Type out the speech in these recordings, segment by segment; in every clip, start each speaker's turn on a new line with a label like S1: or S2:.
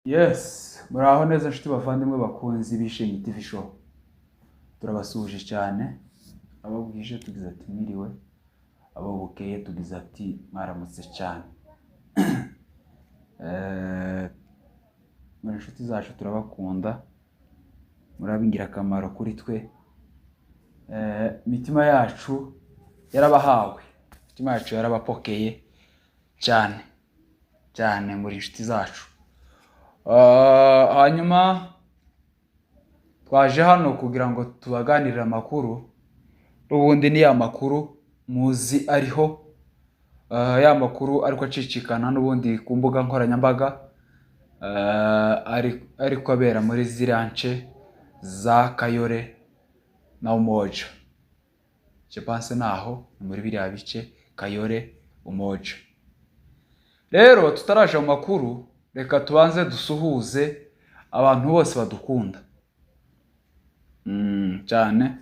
S1: Yes, muraho neza nshuti bavandimwe bakunzi bishimye TV show. Turabasuhuje cyane. Abo bwije tugize ati mwiriwe. Abo bukeye tugize ati mwaramutse cyane. Muri nshuti zacu turabakunda. Murabingira akamaro kuri twe. Mitima yacu yarabahawe. Mitima yacu yarabapokeye cyane. Cyane muri nshuti zacu. Hanyuma twaje hano kugira ngo tubaganirire amakuru. Ubundi ni ya makuru muzi ariho ya makuru ariko acicikana n'ubundi ku mbuga nkoranyambaga ariko abera muri zirance za Kayore na Umoja. Je pense naho muri biriya bice Kayore Umoja. Rero tutaraje mu makuru, reka tubanze dusuhuze abantu bose badukunda cyane.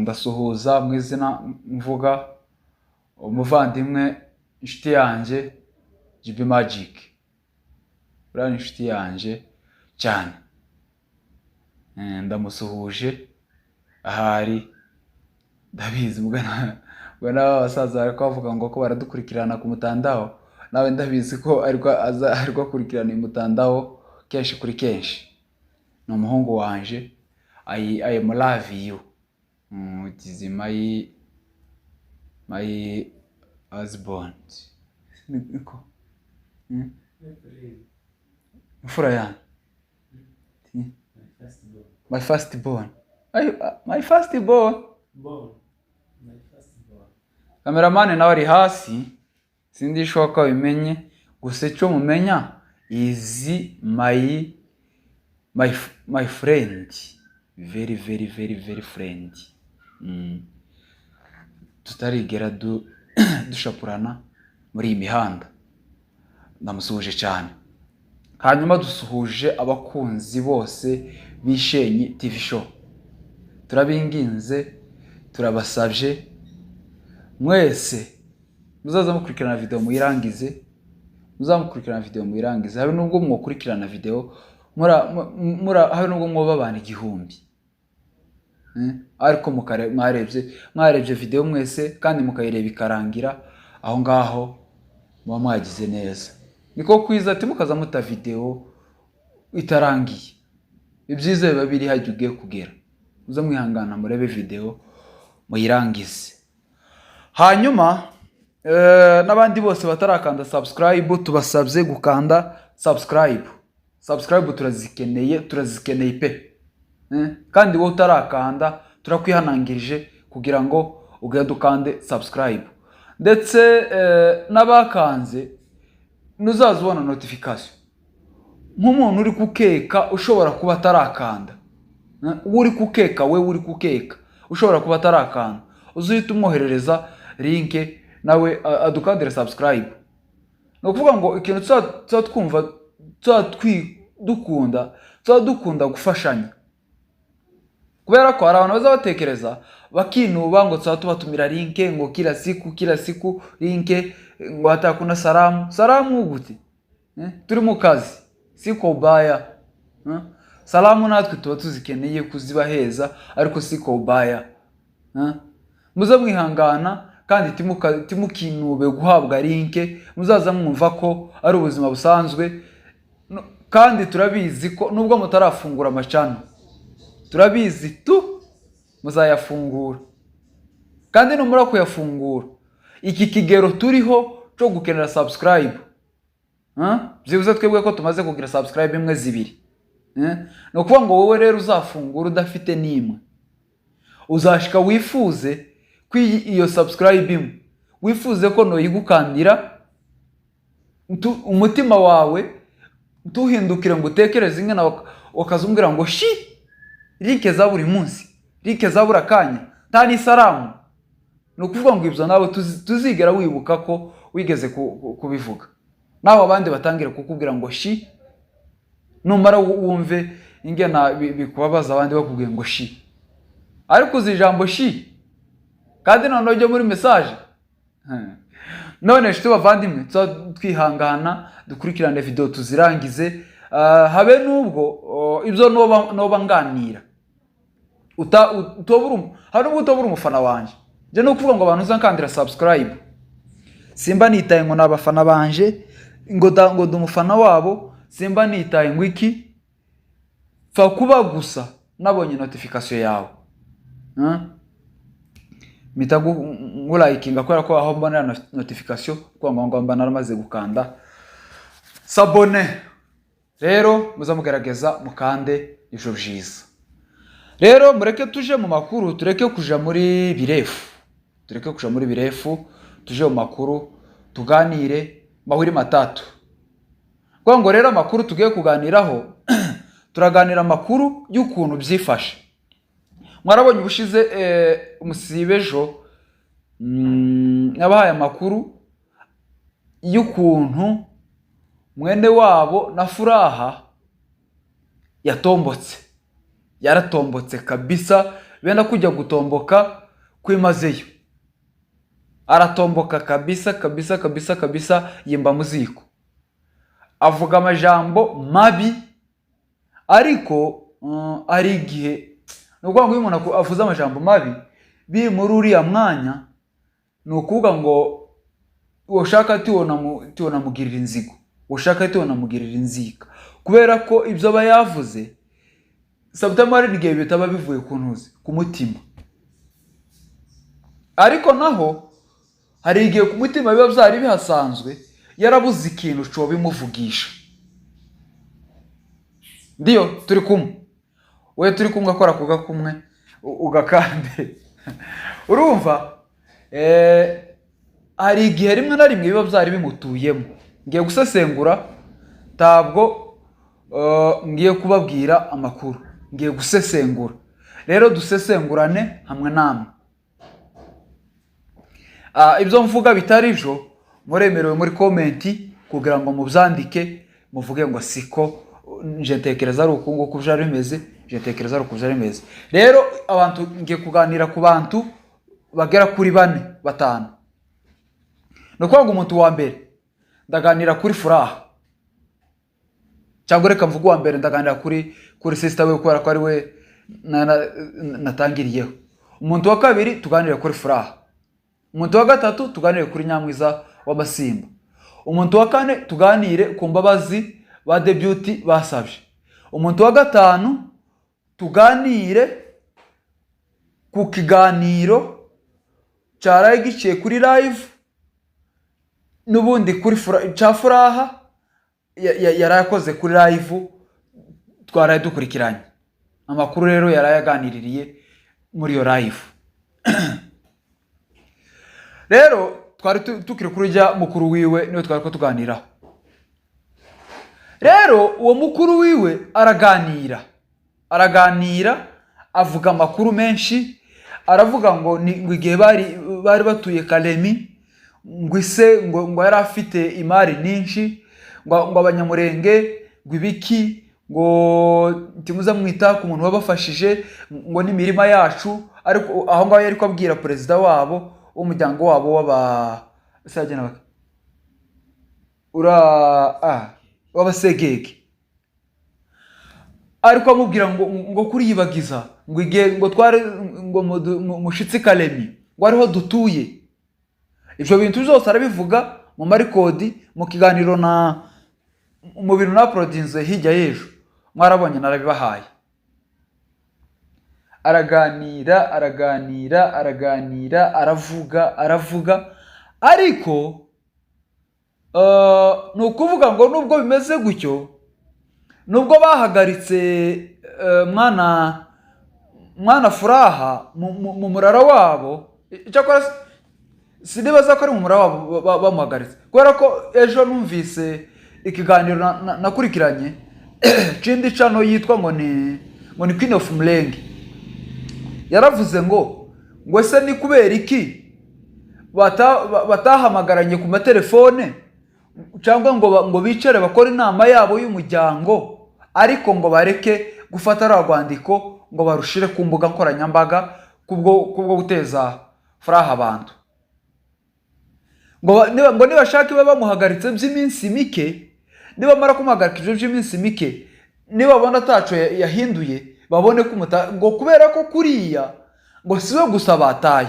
S1: Ndasuhuza mu izina mvuga umuvandimwe inshuti yanjye GB Magic. Uriya inshuti yanjye cyane. Ndamusuhuje ahari. Ndabizi mbwana abasaza ariko bavuga ngo ko baradukurikirana ku mutandao. Nawe ndabizi ko ariko akurikirana imutandao kenshi kuri kenshi. Ni umuhungu wanje. I am love you. It is my husband. Niko. Mfura yangu. My firstborn. My firstborn. Cameraman nawe ari hasi. Sindi shoka bimenye. Gusa icyo mumenya is my friend. Very friend. Tutarigera dushapurana muri iyi mihanda. Ndamusuhuje cyane. Hanyuma dusuhuje abakunzi bose bishenyi TV show. Turabinginze, turabasabye mwese muzaza mukurikirana video muyirangize. Muzamukurikirana video muyirangize. Habe nubwo mwokurikirana video habe nubwo mwoba abantu igihumbi. Ariko mwarebye video mwese kandi mukayireba ikarangira aho ngaho muba mwagize neza. Niko kwiza ati mukaza muta video itarangiye. Ibyiza biba biri hajye ugiye kugera. Uza mwihangana murebe video muyirangize. Hanyuma n'abandi bose batarakanda subscribe tubasabye gukanda subscribe. Subscribe turazikeneye pe. Kandi wowe utarakanda turakwihanangirije kugira ngo ugende ukande subscribe. Ndetse n'abakanze nuzazubona notification. Nk'umuntu uri kukeka ushobora kuba atarakanda. Uri kukeka ushobora kuba atarakanda. Uzuhita umwoherereza link nawe adukandire subscribe. No kuvuga ngo ikintu twumva dukunda gufashanya. Kubera ko hari abantu baza batekereza bakinuba ngo tubatumira link ngo kila siku link ngo hatakuna salamu gute. Turi mu kazi siko ubaya. Salamu natwe tuba tuzikeneye kuzibaheza ariko siko ubaya. Muza mwihangana kandi timukinube guhabwa link. Muzaza mwumva ko ari ubuzima busanzwe. Kandi turabizi ko nubwo mutarafungura amacano, turabizi muzayafungura. Kandi numara kuyafungura iki kigero turiho cyo gukenera subscribe. Byibuze twebwe ko tumaze kugira subscribe imwe zibiri. No kuvuga ngo wowe rero uzafungura udafite nimwe. Uzashika wifuze iyo subscribe imwe. Wifuze ko no yigukandira umutima wawe tuhindukire ngo utekereze ingana wakazumbwira ngo link za buri munsi, link za buri kanya, tani salamu. No kuvuga ngo ibyo nawe tuzigera wibuka ko wigeze kubivuga. Naho abandi batangira kukubwira ngo numara wumve ingena bikubabaza abandi bakubwiye ngo ariko uzi ijambo kandi none ujye muri message none shite bavandimwe twihangana dukurikirane video tuzirangize. Habe nubwo ibyo noba nganira hari ubwo utobura umufana wanje. Je no kuvuga ngo abantu uzankandira subscribe, simba nitaye ngo nabafana banje ngo ndi umufana wabo, simba nitaye ngo iki fa kuba gusa nabonye notification yawe mitagu ngulayikinga kubera ko aho mbonera notification kwa ngo mba naramaze gukanda sabone. Rero muzamugerageza mukande ijoro byiza. Rero mureke tuje mu makuru, tureke kuja muri birefu, tuje mu makuru tuganire mahuri matatu. Kwa ngo rero amakuru tugiye kuganiraho turaganira amakuru y'ukuntu byifashe. Mwarabonye ubushize umusibejo nabahaye amakuru y'ukuntu mwene wabo na Furaha yaratombotse kabisa, benda kujya gutomboka kwimazeyo. Aratomboka kabisa yimba muziko, avuga amajambo mabi, ariko ari igihe nuko ngo umuntu avuza amajambo mabi bi muri uriya mwanya nukuvuga ngo ushaka tubona mugirira inzigo, ushaka tubona mugirira inzika, kubera ko ibyo aba yavuze sabutamari n'igihe bitaba bivuye ku mutima, ariko naho hari igihe ku mutima biba byari bihasanzwe yarabuze ikintu cyo bimuvugisha. Ndiyo turi kumwe, we turi kumwe akora kuga kumwe ugakande urumva hari igihe rimwe na rimwe biba byari bimutuyemo. Ngiye gusesengura, tabwo ngiye kubabwira amakuru, ngiye gusesengura. Rero dusesengurane hamwe namwe. Ibyo mvuga bitari byo muremerewe muri komenti kugira ngo mubyandike muvuge ngo siko nje ntekereza ari ukungu kujara bimeze, je ntekereza ari kujara bimeze. Rero abantu ngiye kuganira ku bantu bagera kuri 4-5. No kwanga umuntu wa mbere ndaganira kuri Furaha, cyangwa reka mvuga wa mbere ndaganira kuri sister we kubera ko ari we natangiriyeho. Umuntu wa kabiri tuganire kuri Furaha, umuntu wa gatatu tuganire kuri Nyamwiza w'Amasimba, umuntu wa kane tuganire ku mbabazi ba debut basabye, umuntu wa gatanu tuganire ku kiganiro cyaraye giciye kuri live nubundi kuri Furaha yarakoze kuri live twaraye dukurikiranye amakuru. Rero yarayaganiririye muri yo live. Rero twari tukiri kurujya mukuru wiwe niwe twari ko tuganiraho. Rero uwo mukuru wiwe araganira avuga amakuru menshi, aravuga ngo igihe bari batuye Kalemi ngo ise ngo yari afite imari nyinshi, ngo abanyamurenge ngo ibiki ngo timuza mwita ku muntu wabafashije ngo n'imirima yacu, ariko aho ngaho yari kwabwira president wabo w'umuryango wabo w'abasajena w'abasegege, ariko amubwira ngo kuri yibagiza ngo igihe ngo tware ngo mushitsi Kalemi ngo ariho dutuye. Ibyo bintu byose arabivuga mu marikodi mu kiganiro mu bintu na produce hirya y'ejo mwarabonye narabibahaye. Araganira aravuga, ariko nukuvuga ngo nubwo bimeze gutyo, nubwo bahagaritse mwana Furaha mu murara wabo, cyakora sinibaza ko ari mu murara wabo bamuhagaritse, kubera ko ejo numvise ikiganiro nakurikiranye cindi cano yitwa ngo ni Queen of Mlenge. Yaravuze ngo ese ni kubera iki batahamagaranye ku matelefone cyangwa ngo bicare bakora inama yabo y'umuryango, ariko ngo bareke gufata rwandiko ngo barushire ku mbuga nkoranyambaga kubwo guteza Furaha abantu. ngo nibashaka ibe bamuhagaritse by'iminsi mike, nibamara kumuhagarika ibyo by'iminsi mike, nibabona ataco yahinduye babone kumuta, ngo kubera ko kuriya ngo siwe gusa bataye,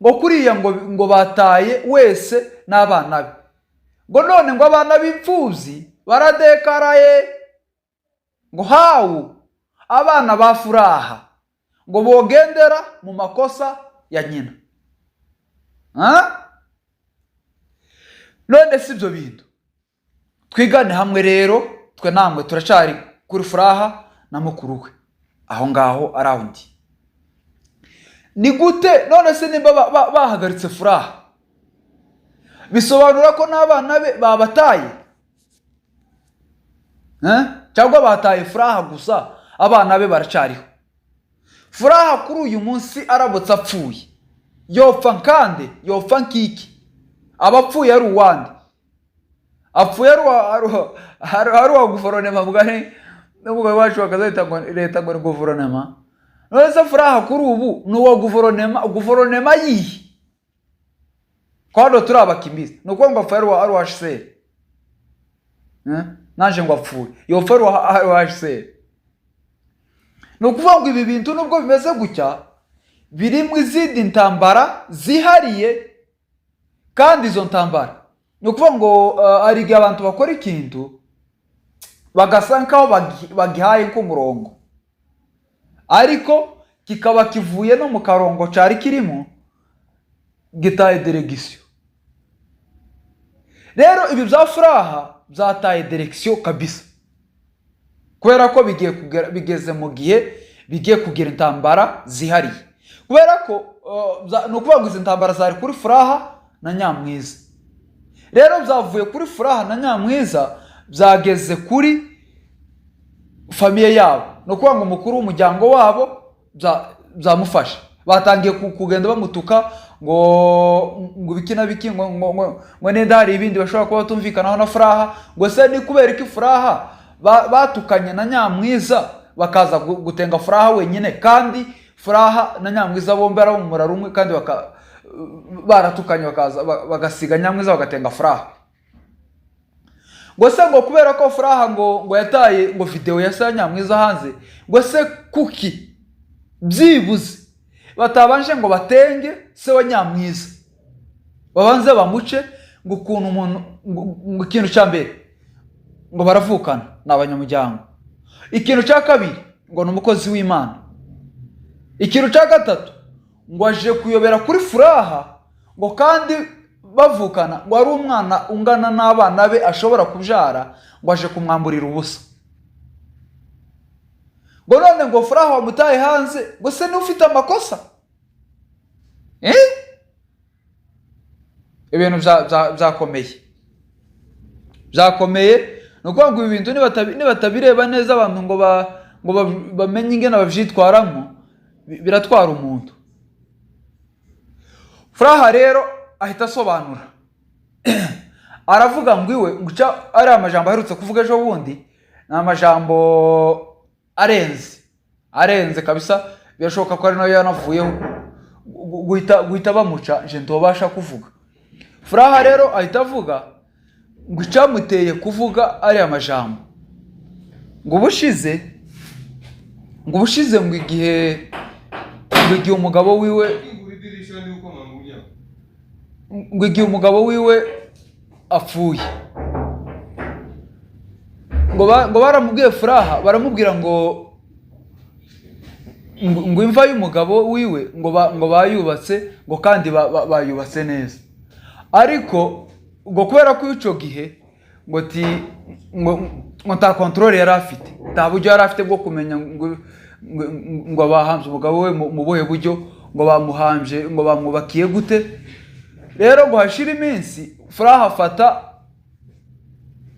S1: ngo kuriya ngo bataye wese n'abana be, ngo none ngo abana b'imfubyi baradekaraye, ngo hawu abana ba Furaha ngo bogendera mu makosa ya nyina. None si ibyo bintu twigane hamwe rero, twe namwe turacari kuri Furaha na mukuru we aho ngaho arawundi. Ni gute none se nimba bahagaritse Furaha bisobanura ko n'abana be babataye? Cyangwa bataye Furaha gusa abana be baracariho? Furaha kuri uyu munsi arabutse apfuye yopfa nkande, yopfa nkiki? Abapfuye ari uwande? Apfuye ari uwa guverinoma bwari n'umugabo wacu bakazahita ngo leta ngo ni guverinoma. None se Furaha kuri ubu ni uwa guverinoma yihe? Kwado turi abakimbizi ni uko ngo apfuye ari uwa HCR, naje ngo apfuye yopfa ari uwa HCR. Ni ukuvuga ngo ibi bintu nubwo bimeze gutya birimo izindi ntambara zihariye, kandi izo ntambara ni ukuvuga ngo ari igihe abantu bakora ikintu bagasa nkaho bagihaye nk'umurongo, ariko kikaba kivuye no mu karongo cari kirimo gitaye direkisiyo. Rero ibi bya Furaha byataye direkisiyo kabisa, kubera ko bigeze mu gihe bigiye kugira intambara zihariye, kubera ko ni ukuvuga ngo izi ntambara zari kuri Furaha na Nyamwiza. Rero byavuye kuri Furaha na Nyamwiza byageze kuri famiye yabo, ni ukuvuga ngo umukuru w'umuryango wabo byamufasha. Batangiye kugenda bamutuka ngo biki na biki, ngo nenda hari ibindi bashobora kuba batumvikanaho na Furaha. Ngo se ni kubera iki Furaha batukanye na Nyamwiza bakaza gutenga Furaha wenyine, kandi Furaha na Nyamwiza bombi ari umumara rumwe, kandi baratukanye bagasiga Nyamwiza bagatenga Furaha. Ngo se ngo kubera ko Furaha ngo yataye ngo video ya Nyamwiza hanze, ngo se kuki byibuze batabanje ngo batenge se wa Nyamwiza, babanze bamuce ngo ukuntu umuntu ngo ikintu cya mbere ngo baravukana n'abanyamuryango, ikintu cya kabiri ngo ni umukozi w'Imana, ikintu cya gatatu ngo aje kuyobera kuri Furaha, ngo kandi bavukana ngo ari umwana ungana n'abana be ashobora kubyara, ngo aje kumwamburira ubusa. Ngo none ngo Furaha wamutaye hanze, ngo se ni ufite amakosa? Ibintu byakomeye. Ni ukuvuga ngo ibi bintu nibatabireba neza abantu ngo bamenye ingene bavyitwaramo, biratwara umuntu. Furaha rero ahita asobanura aravuga ngo iwe nguca ari amajambo aherutse kuvuga ejo bundi, ni amajambo arenze kabisa, birashoboka ko ari nayo yanavuyeho guhita bamuca je ntobasha kuvuga. Furaha rero ahita avuga ngo icamuteye kuvuga ari amajambo, ngo ubushize ngo igihe umugabo wiwe apfuye, ngo baramubwiye Furaha, baramubwira ngo imva y'umugabo wiwe ngo bayubatse, ngo kandi bayubatse neza, ariko ngo kubera ko ico gihe ngo nta controle yari afite, nta buryo yari afite bwo kumenya ngo bahambye umugabo we mu buhe buryo, ngo bamuhambye, ngo bamwubakiye gute. Rero ngo hashira iminsi Furaha afata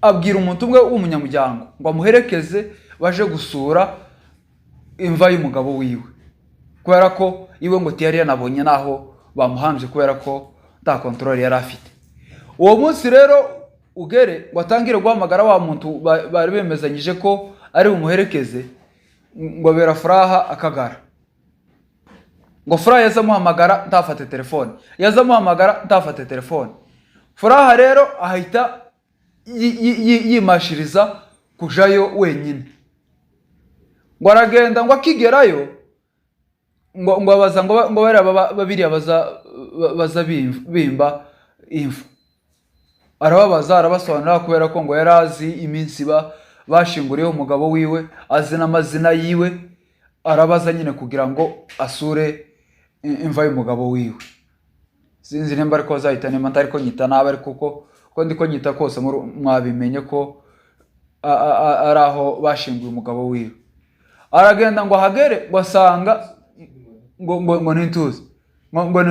S1: abwira umuntu umwe w'umunyamuryango ngo amuherekeze baje gusura imva y'umugabo wiwe, kubera ko iwe ngo tiyari yanabonye naho bamuhambye, kubera ko nta controle yari afite. Uwo munsi rero ugere ngo atangire guhamagara wa muntu bari bemezanyije ko ari bumuherekeze, ngo bera Furaha akagara. Ngo Furaha yazamuhamagara ntafate telefone, Furaha rero ahita yimashiriza kujayo wenyine. Ngo aragenda ngo akigerayo ngo abaza ngo bari babiriya baza bimba imfu. Arababaza arabasobanurira kubera ko ngo yari azi iminsi bashinguriyeho umugabo wiwe, azi n'amazina yiwe. Arabaza nyine kugira ngo asure imva y'umugabo wiwe. Sinzi nimba ariko bazahita nimba ariko nyita nabi, ariko ko ndiko nyita kose mwabimenye ko ari aho bashinguye umugabo wiwe. Aragenda ngo ahagere ngo asanga ngo nintuze ngo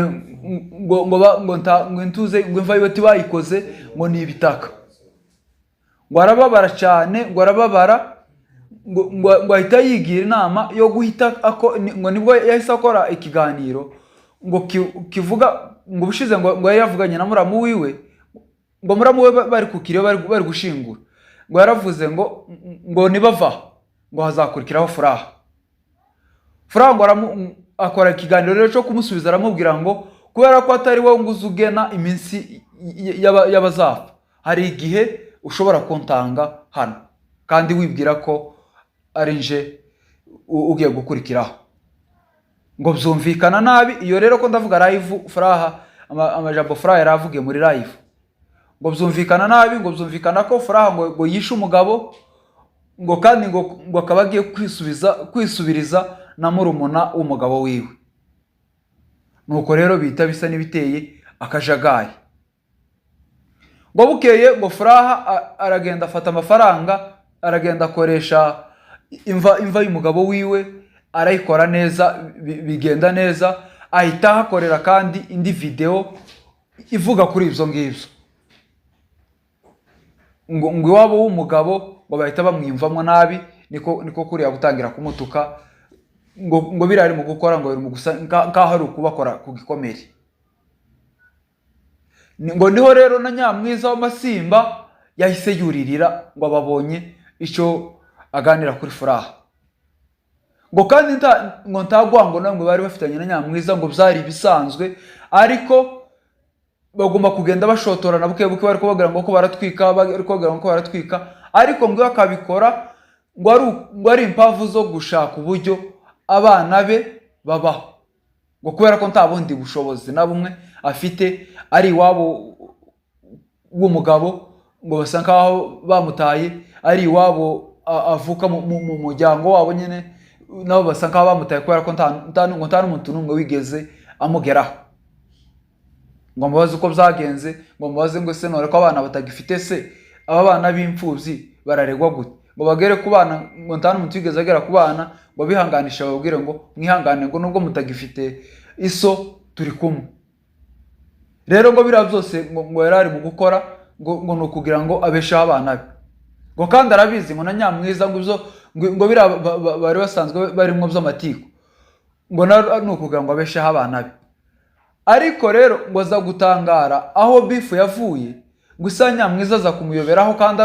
S1: intuze ngo imva yiwe bayikoze ngo ni ibitaka. Ngo arababara cyane, ngo arababara, ngo ahita yigira inama yo guhita ngo nibwo yahise akora ikiganiro ngo kivuga ngo ubushize ngo yavuganye na muramu wiwe, ngo muramu we bari kukiriyo bari gushingura. Ngo yaravuze ngo nibava ngo hazakurikiraho Furaha. Furaha ngo akora ikiganiro rero cyo kumusubiza, aramubwira ngo kubera ko atari wowe ngo uzugena iminsi y'abazapfa, hari igihe ushobora kuntanga hano kandi wibwira ko ari nje ugiye gukurikiraho. Ngo byumvikana nabi. Iyo rero ko ndavuga live Furaha, amajambo Furaha yaravugiye muri live, ngo byumvikana nabi, ngo byumvikana ko Furaha ngo yishe umugabo, ngo kandi ngo akaba agiye kwisubiriza na murumuna w'umugabo wiwe. Nuko rero bita bisa n'ibiteye akajagaye. Ngo bukeye ngo Furaha aragenda afata amafaranga, aragenda akoresha imva y'umugabo wiwe, arayikora neza, bigenda neza. Ahita hakorera kandi indi video ivuga kuri ibyo ngibyo. Ngo iwabo w'umugabo ngo bahita bamwimvamo nabi, niko kuriya gutangira kumutuka, ngo birari mu gukora ngo biri mu gusa nkaho ari ukubakora ku gikomere. Ngo niho rero na Nyamwiza w'Amasimba yahise yuririra ngo ababonye icyo aganira kuri Furaha. Ngo kandi ngo ntagwango namwe bari bafitanye na Nyamwiza, ngo byari bisanzwe, ariko bagomba kugenda bashotorana buke buke, bari kubagira ngo ko baratwika, bari kubagira ngo ko baratwika, ariko ngo akabikora ngo ari impavu zo gushaka uburyo abana be babaho. Ngo kubera ko nta bundi bushobozi na bumwe afite, ari iwabo w'umugabo, ngo basa nkaho bamutaye, ari iwabo avuka mu muryango wabo nyine, nabo basa nkaho bamutaye kubera ko nta n'umuntu n'umwe wigeze amugeraho. Ngo mubaze uko byagenze, ngo mubaze ngo se none ko abana batagifite se, aba bana b'imfubyi bararegwa gute? Ngo bagere ku bana, ngo nta n'umuntu wigeze agera ku bana, ngo bihanganisha babwire ngo mwihangane, ngo nubwo mutagifite iso turi kumwe. Rero ngo bira byose ngo yarari mu gukora ngo no kugira ngo abeshaho abana be. Ngo kandi arabizi ngo na Nyamwiza ngo bira bari basanzwe barimo by'amatiko, ngo no kugira ngo abeshaho abana be. Ariko rero ngo aza gutangara aho bifu yavuye, gusa Nyamwiza aza kumuyoberaho kandi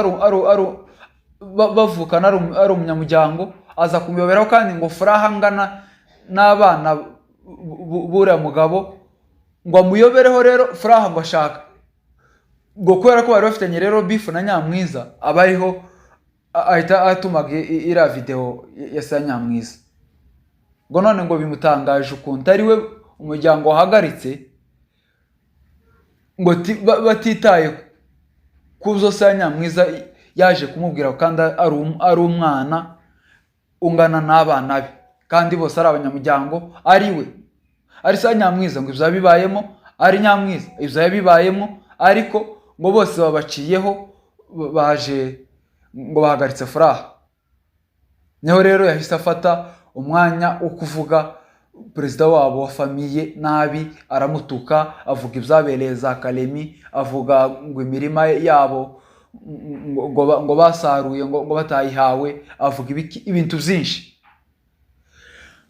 S1: bavukana ari umunyamuryango, aza kumuyoberaho kandi ngo Furaha angana n'abana buriya mugabo, ngo amuyobereho. Rero Furaha ngo ashaka ngo kubera ko bari bafitanye rero bifu na Nyamwiza, abariho ahita atumaga iriya video ya Nyamwiza. Ngo none ngo bimutangaje ukuntu ari we umuryango wahagaritse, ngo batitaye ku byo Nyamwiza yaje kumubwira, kandi ari umwana ungana n'abana be, kandi bose ari abanyamuryango, ari we ari Nyamwiza ngo ibyo bibayemo, ari Nyamwiza ibyo yabibayemo, ariko ngo bose babaciyeho baje ngo bahagaritse Furaha. Niho rero yahise afata umwanya wo kuvuga perezida wabo wa famiye nabi, aramutuka, avuga ibyabereye za Kalemi, avuga ngo imirima yabo ngo basaruye ngo batayihawe, avuga ibintu byinshi.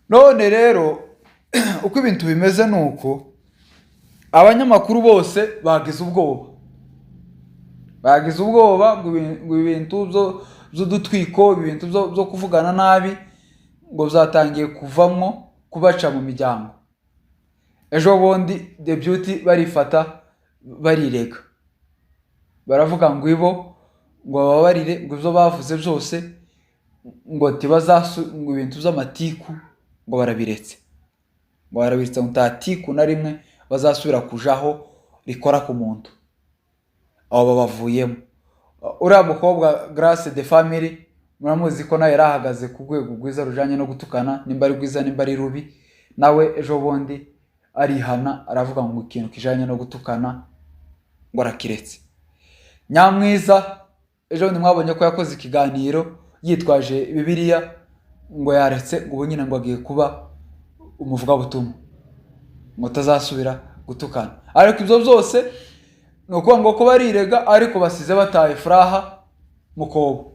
S1: None rero uko ibintu bimeze nuko abanyamakuru bose bagize ubwoba ngo ibintu by'udutwiko, ibintu byo kuvugana nabi ngo byatangiye kuvamo kubaca mu miryango. Ejo bundi The Beauty barifata barirega baravuga ngo ibo ngo bababarire ngo ibyo bavuze byose ngo ngo ibintu by'amatiku ngo barabiretse, ngo barabiretse ngo nta tiku na rimwe bazasubira kujaho rikora ku muntu. Abo babavuyemo. Uriya mukobwa Grace de Family muramuzi ko nawe yarahagaze ku rwego rwiza rujanye no gutukana, nimba ari rwiza nimba ari rubi, nawe ejo bundi arihana aravuga ngo ikintu kijanye no gutukana ngo arakiretse. Nyamwiza ejo bundi mwabonye ko yakoze ikiganiro yitwaje Bibiliya ngo yaretse, ngo ubu nyine ngo agiye kuba umuvugabutumwa, ngo atazasubira gutukana. Ariko ibyo byose ni ukuvuga ngo ko barirega ariko basize bataye Furaha Mukobo.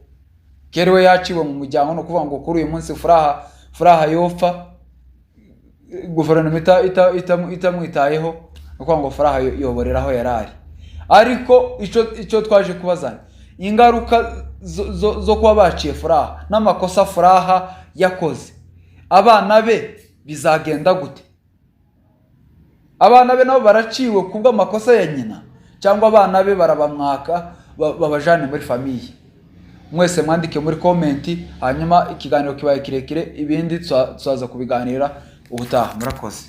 S1: Kera we yaciwe mu muryango, ni ukuvuga ngo kuri uyu munsi Furaha yopfa guverinoma itamwitayeho, ni ukuvuga ngo Furaha yoborera aho yari ari. Ariko icyo twaje kubazana ingaruka zo kuba baciye Furaha n'amakosa Furaha yakoze, abana be bizagenda gute? Abana be nabo baraciwe kubw'amakosa ya nyina, cyangwa abana be barabamwaka babajane muri famiye? Mwese mwandike muri komenti, hanyuma ikiganiro kibaye kirekire, ibindi tuzaza kubiganira ubutaha. Murakoze.